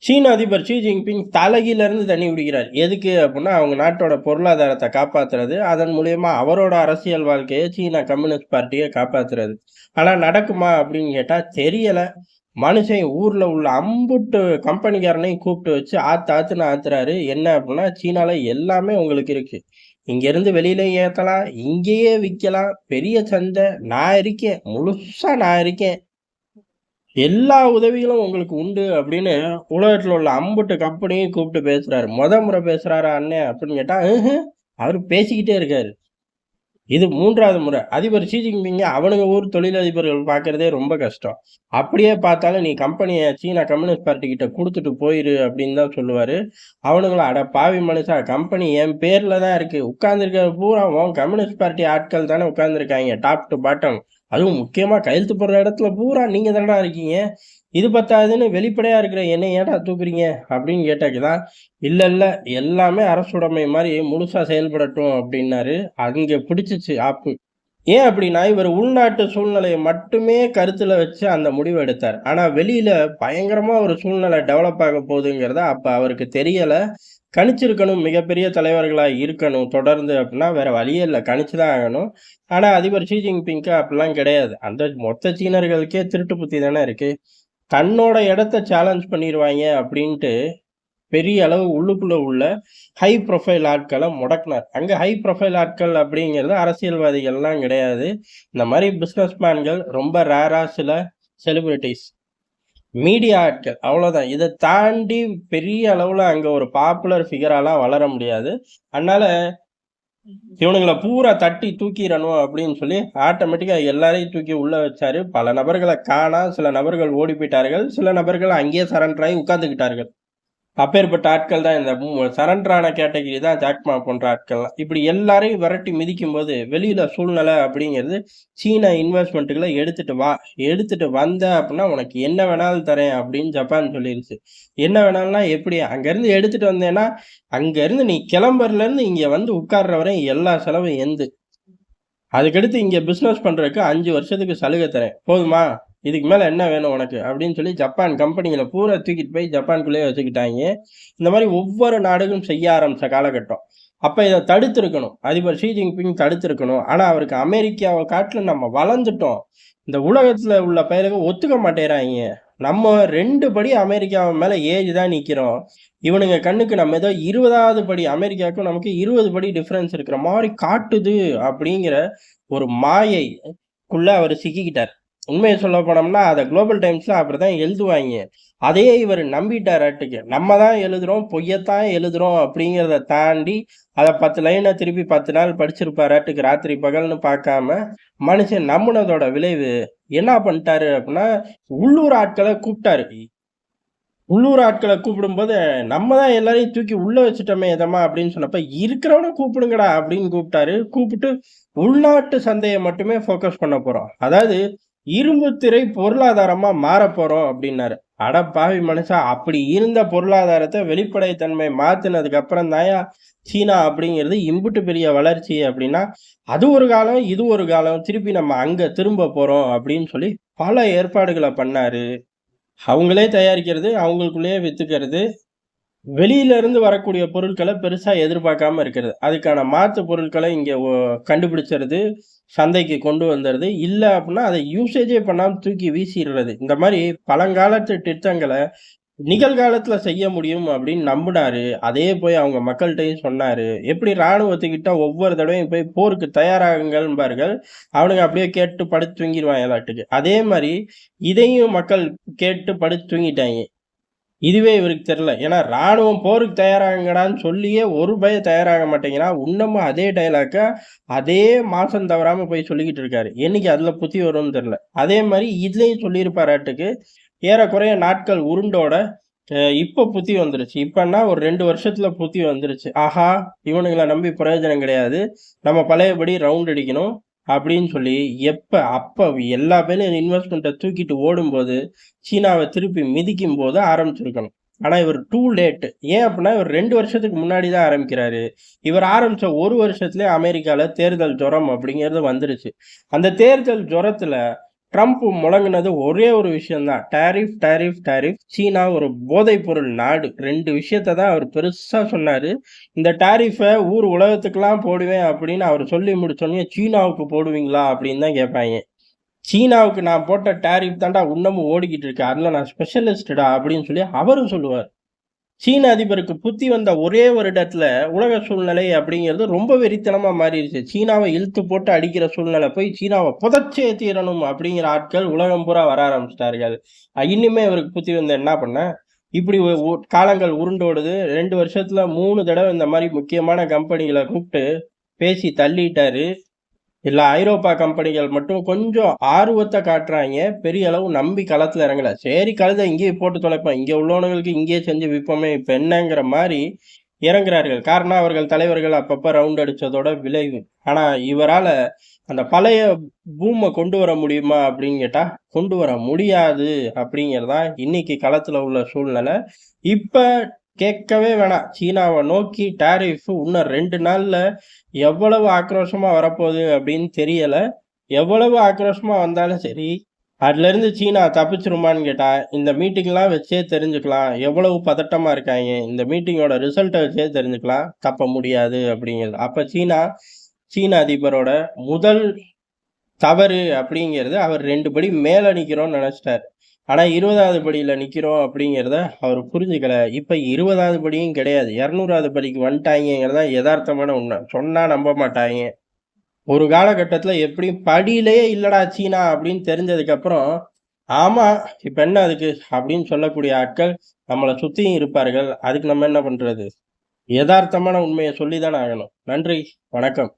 சீன அதிபர் Xi Jinping தலைகீழிருந்து தண்ணி குடிக்கிறார். எதுக்கு அப்புட்ன்னா, அவங்க நாட்டோட பொருளாதாரத்த காப்பாத்துறது. அதன் மூலியமா அவரோட அரசியல் வாழ்க்கைய சீன கம்யூனிஸ்ட் பார்ட்டிய காப்பாத்துறது. ஆனா நடக்குமா அப்படின்னு கேட்டா தெரியல. மனுஷன் ஊர்ல உள்ள அம்புட்டு கம்பெனிக்காரனையும் கூப்பிட்டு வச்சு ஆத்துன்னு ஆத்துறாரு. என்ன அப்புட்ன்னா, சீனால எல்லாமே உங்களுக்கு இருக்கு. இங்கேருந்து வெளியிலயும் ஏத்தலாம், இங்கேயே விக்கலாம். பெரிய சந்தை. நான் இருக்கேன். முழுசா நான் இருக்கேன். எல்லா உதவிகளும் உங்களுக்கு உண்டு அப்படின்னு உலகத்துல உள்ள அம்புட்டு கம்பெனியும் கூப்பிட்டு பேசுறாரு. முறை பேசுறாரா அண்ணே அப்படின்னு கேட்டா, அவரு பேசிக்கிட்டே இருக்காரு. இது 3வது முறை. அதிபர் ஷி ஜின்பிங்க அவனுங்க ஊர் தொழிலதிபர்கள் பார்க்கிறதே ரொம்ப கஷ்டம். அப்படியே பார்த்தாலும் நீ கம்பெனிய சீனா கம்யூனிஸ்ட் பார்ட்டி கிட்ட குடுத்துட்டு போயிரு அப்படின்னு தான் சொல்லுவாரு. அவனுங்களும் அட பாவி மனுஷா கம்பெனி என் பேர்ல தான் இருக்கு. உட்கார்ந்திருக்கிறது பூரா உன் கம்யூனிஸ்ட் பார்ட்டி ஆட்கள் தானே உட்கார்ந்திருக்காங்க. Top to bottom. அதுவும் முக்கியமா கையெழுத்து போடுற இடத்துல பூரா நீங்க தானடா இருக்கீங்க. இது பத்தாதுன்னு வெளிப்படையா இருக்கிற என்னை ஏன்டா தூக்குறீங்க? அப்படின்னு கேட்டதுக்குதான், இல்ல எல்லாமே அரசுடைமை மாரி முழுசா செயல்படட்டும் அப்படின்னாரு. அங்க பிடிச்சுச்சு ஆப்பு. ஏன் அப்படின்னா, இவர் உள்நாட்டு சூழ்நிலைய மட்டுமே கருத்துல வச்சு அந்த முடிவ எடுத்தார். ஆனா வெளியில பயங்கரமா ஒரு சூழ்நிலை டெவலப் ஆக போகுதுங்கிறத அப்ப அவருக்கு தெரியல. கணிச்சிருக்கணும். மிகப்பெரிய தலைவர்களா இருக்கணும் தொடர்ந்து அப்படின்னா, வேற வழியே இல்ல. கணிச்சு தான் ஆகணும். ஆனா அதிபர் ஷி ஜின்பிங்க்கு அப்படிலாம் கிடையாது. அந்த மொத்த சீனர்களுக்கே திருட்டு புத்தி தானே இருக்கு. தன்னோட இடத்த சேலஞ்ச் பண்ணிருவாய்ங்க அப்படின்ட்டு, பெரிய அளவு உள்ளுக்குள்ள உள்ள ஹை ப்ரொஃபைல் ஆட்கள முடக்குனார். அங்க ஹை ப்ரொஃபைல் ஆட்கள் அப்படிங்கிறது அரசியல்வாதிகள்லாம் கிடையாது. இந்த மாரி பிசினஸ் மேன்கள், ரொம்ப ரேரா சில செலிபிரிட்டீஸ், மீடியா ஆட்கள் அவ்வளோதான். இத தாண்டி பெரிய அளவுல அங்க ஒரு பாப்புலர் ஃபிகராலாம் வளர முடியாது. அதனால இவனுங்கள பூரா தட்டி தூக்கிறணும் அப்படின்னு சொல்லி ஆட்டோமேட்டிக்கா எல்லாரையும் தூக்கி உள்ள வச்சாரு. பல நபர்கள காணோம். சில நபர்கள் ஓடி போய்ட்டார்கள். சில நபர்கள் அங்கேயே சரண்டர் ஆகி உட்கார்ந்துக்கிட்டார்கள். அப்பேற்பட்ட ஆட்கள் தான் இந்த சரண்டர் ஆன கேட்டகரி தான் ஜாக்மா போன்ற ஆட்கள்லாம். இப்படி எல்லாரையும் விரட்டி மிதிக்கும்போது, வெளியில சூழ்நிலை அப்படிங்கிறது, சீன இன்வெஸ்ட்மென்ட்கள எடுத்துட்டு வா. எடுத்துட்டு வந்த அப்படின்னா, உனக்கு என்ன வேணாலும் தரேன் அப்படின்னு ஜப்பான் சொல்லிருச்சு. என்ன வேணாலும்னா எப்படி? அங்கருந்து எடுத்துட்டு வந்தேன்னா, அங்கருந்து நீ கிளம்புறதுலேருந்து இங்க வந்து உட்கார்ற வரையும் எல்லா செலவும் எந்து. அதுக்கடுத்து இங்க பிசினஸ் பண்றதுக்கு 5 வருஷத்துக்கு சலுகை தரேன். போதுமா? இதுக்கு மேல என்ன வேணும் உனக்கு? அப்படின்னு சொல்லி ஜப்பான் கம்பெனிகள பூரா தூக்கிட்டு போய் ஜப்பான்குள்ளேயே வச்சுக்கிட்டாய்ங்க. இந்த மாரி ஒவ்வொரு நாடுகளும் செய்ய ஆரம்பிச்ச காலகட்டம். அப்ப இத தடுத்திருக்கணும். அதிபர் ஷி ஜின்பிங் தடுத்திருக்கணும். ஆனா அவருக்கு அமெரிக்காவ காட்டிலும் நம்ம வளர்ந்துட்டோம். இந்த உலகத்துல உள்ள பயலுக ஒத்துக்க மாட்டேங்கிறாய்ங்க. நம்ம 2 படி அமெரிக்கா மேல ஏறி தான் நிக்கிறோம். இவனுங்க கண்ணுக்கு நம்ம ஏதோ 20வது படி அமெரிக்காவுக்கும் நமக்கு 20 படி டிஃபரன்ஸ் இருக்கிற மாரி காட்டுது அப்படிங்கிற ஒரு மாயைக்குள்ள அவரு சிக்கிக்கிட்டார். உண்மைய சொல்ல போனோம்னா, அத குளோபல் டைம்ஸ்ல அப்படிதான் எழுதுவாய்ங்க. அதையே இவரு நம்பிட்டாராட்டுக்கு. நம்ம தான் எழுதுறோம், பொய்யத்தான் எழுதுறோம் அப்படிங்கிறத தாண்டி, அத 10 லைன திருப்பி 10 நாள் படிச்சிருப்பாராட்டுக்கு ராத்திரி பகல்னு பார்க்காம, மனுஷன் நம்புனதோட விளைவு என்ன பண்ணிட்டாரு அப்படின்னா, உள்ளூர் ஆட்கள கூப்பிட்டாரு. உள்ளூர் ஆட்கள கூப்பிடும்போது, நம்ம தான் எல்லாரையும் தூக்கி உள்ள வச்சுட்டோமே எதம்மா அப்படின்னு சொன்னப்ப, இருக்கிறவன கூப்பிடுங்கடா அப்படின்னு கூப்பிட்டாரு. கூப்பிட்டு உள்நாட்டு சந்தைய மட்டுமே ஃபோக்கஸ் பண்ண போறோம். அதாவது இரும்பு திரை பொருளாதாரமா மாறப்போறோம் அப்படின்னாரு. அட பாவி மனுஷா! அப்படி இருந்த பொருளாதாரத்த வெளிப்படைத்தன்மை மாத்துனதுக்கு அப்புறம் தான்யா சீனா அப்படிங்கிறது இம்புட்டு பெரிய வளர்ச்சி அப்படின்னா, அது ஒரு காலம், இது ஒரு காலம். திருப்பி நம்ம அங்க திரும்ப போறோம் அப்படின்னு சொல்லி பல ஏற்பாடுகள பண்ணாரு. அவங்களே தயாரிக்கிறது, அவங்களுக்குள்ளேயே வித்துக்கிறது. வெளியில இருந்து வரக்கூடிய பொருட்கள பெருசா எதிர்பார்க்காம இருக்கிறது. அதுக்கான மாற்று பொருட்கள இங்க கண்டுபிடிச்சறது, சந்தைக்கு கொண்டு வந்துறது. இல்ல அப்டின்னா, அத யூசேஜே பண்ணாம தூக்கி வீசிர்றது. இந்த மாரி பழங்காலத்து திட்டங்கள நிகழ்காலத்துல செய்ய முடியும் அப்படின்னு நம்புனாரு. அதே போய் அவங்க மக்கள்ட்டயும் சொன்னாரு. எப்படி ராணுவத்துக்கிட்ட ஒவ்வொரு தடவையும் போய் போருக்கு தயாராகுங்கள்ம்பார்கள். அவனுங்க அப்படியே கேட்டு படுத்து தூங்கிருவாங்களாட்டுக்கு. அதே மாரி இதையும் மக்கள் கேட்டு படுத்து தூங்கிட்டாய்ங்க. இதுவே இவருக்கு தெரியல. ஏன்னா ராணுவம் போருக்கு தயாராகுங்கடான்னு சொல்லியே ஒரு பய தயாராக மாட்டேங்கிறான். இன்னமும் அதே டயலாக்க அதே மாசம் தவறாம போய் சொல்லிக்கிட்டு இருக்காரு. என்னைக்கு அதுல புத்தி வரும்னு தெரியல. அதே மாரி இதுலயும் சொல்லியிருப்பாராட்டுக்கு. ஏறக்குறைய நாட்கள் உருண்டோட இப்ப புத்தி வந்துருச்சு. இப்பன்னா ஒரு 2 வருஷத்துல புத்தி வந்துருச்சு. ஆஹா! இவனுங்கள நம்பி பிரயோஜனம் கிடையாது. நம்ம பழையபடி ரவுண்ட் அடிக்கணும். அப்படின்னு சொல்லி அப்ப எல்லா பேரும் இன்வெஸ்ட்மெண்ட்ட தூக்கிட்டு ஓடும்போது, சீனாவ திருப்பி மிதிக்கும்போது ஆரம்பிச்சிருக்கணும். ஆனா இவர் டூ லேட். ஏன் அப்படின்னா, இவர் 2 வருஷத்துக்கு முன்னாடி தான் ஆரம்பிக்கிறாரு. இவர் ஆரம்பிச்ச 1 வருஷத்திலேயே அமெரிக்கால தேர்தல் ஜுரம் அப்படிங்கிறது வந்துருச்சு. அந்த தேர்தல் ஜுரத்துல ட்ரம்ப் முழங்குனது ஒரே ஒரு விஷயம் தான். Tariff, tariff, tariff. சீனா ஒரு போதைப் பொருள் நாடு. 2 விஷயத்த தான் அவர் பெருசா சொன்னாரு. இந்த டாரிஃப உலகத்துக்கெல்லாம் போடுவேன் அப்படின்னு அவர் சொல்லி முடிச்சோனயே, "சீனாவுக்கு போடுவீங்களா?" அப்படின்னு தான் கேட்பாய்ங்க. "சீனாவுக்கு நான் போட்ட டாரிஃப் தான்டா இன்னமும் ஓடிக்கிட்டு இருக்கு. அதுல நான் ஸ்பெஷலிஸ்ட்டுடா" அப்படின்னு சொல்லி அவரும் சொல்லுவார். சீன அதிபருக்கு புத்தி வந்த ஒரே வருடத்துல உலக சூழ்நிலை அப்படிங்கிறது ரொம்ப வெறித்தனமா மாறிடுச்சு. சீனாவை இழுத்து போட்டு அடிக்கிற சூழ்நிலை போய் சீனாவை புதைச்சே தீரணும் அப்படிங்கிற ஆட்கள் உலகம் பூரா வர ஆரம்பிச்சிட்டார்கள். இனிமே இவருக்கு புத்தி வந்து என்ன பண்ண, இப்படி காலங்கள் உருண்டோடுது. 2 வருஷத்துல 3 தடவை இந்த மாதிரி முக்கியமான கம்பெனிகளை கூப்பிட்டு பேசி தள்ளிட்டாரு. எல்லா ஐரோப்பா கம்பெனிகள் மட்டும் கொஞ்சம் ஆர்வத்த காட்டுறாய்ங்க. பெரிய அளவு நம்பி களத்துல இறங்கல. சரி கழுதை இங்கேயே போட்டு தொலைப்போம். இங்க உள்ளவனுங்களுக்கு இங்கேயே செஞ்சு விப்போமே, இப்ப என்னங்கிற மாரி இறங்குறார்கள். காரணம் அவர்கள் தலைவர்கள் அப்பப்ப ரவுண்ட் அடிச்சதோட விளைவு. ஆனா இவரால அந்த பழைய பூம கொண்டு வர முடியுமா அப்படின்னு கேட்டா, கொண்டு வர முடியாது அப்படிங்கிறது தான் இன்னைக்கு களத்துல உள்ள சூழ்நிலை. இப்ப கேட்கவே வேணாம். சீனாவ நோக்கி டாரிஃப் இன்னும் 2 நாள்ல எவ்வளவு ஆக்ரோஷமா வரப்போகுது அப்படின்னு தெரியல. எவ்வளவு ஆக்ரோஷமா வந்தாலும் சரி, அதுலேருந்து சீனா தப்பிச்சுருமான்னு கேட்டா, இந்த மீட்டிங்லாம் வச்சே தெரிஞ்சுக்கலாம். எவ்வளவு பதட்டமா இருக்காய்ங்க. இந்த மீட்டிங்கோட ரிசல்ட்ட வச்சே தெரிஞ்சுக்கலாம். தப்ப முடியாது அப்படிங்கிறது. அப்ப சீன அதிபரோட முதல் தவறு அப்படிங்கிறது, அவர் 2 படி மேல நிக்கிறோம்னு நெனச்சுட்டாரு. ஆனா 20வது படியில நிக்கிறோம் அப்படிங்கிறத அவர் புரிஞ்சுக்கல. இப்ப 20வது படியும் கிடையாது. 200வது படிக்கு வந்துட்டாய்ங்கங்கிறது தான் எதார்த்தமான உண்மை. சொன்னா நம்ப மாட்டாய்ங்க. ஒரு காலகட்டத்தில எப்படியும் படியிலேயே இல்லடா சீனா அப்படின்னு தெரிஞ்சதுக்கப்புறம், ஆமா இப்ப என்ன அதுக்கு அப்படின்னு சொல்லக்கூடிய ஆட்கள் நம்மள சுத்தியும் இருப்பார்கள். அதுக்கு நம்ம என்ன பண்றது? எதார்த்தமான உண்மைய சொல்லி தானே ஆகணும். நன்றி, வணக்கம்.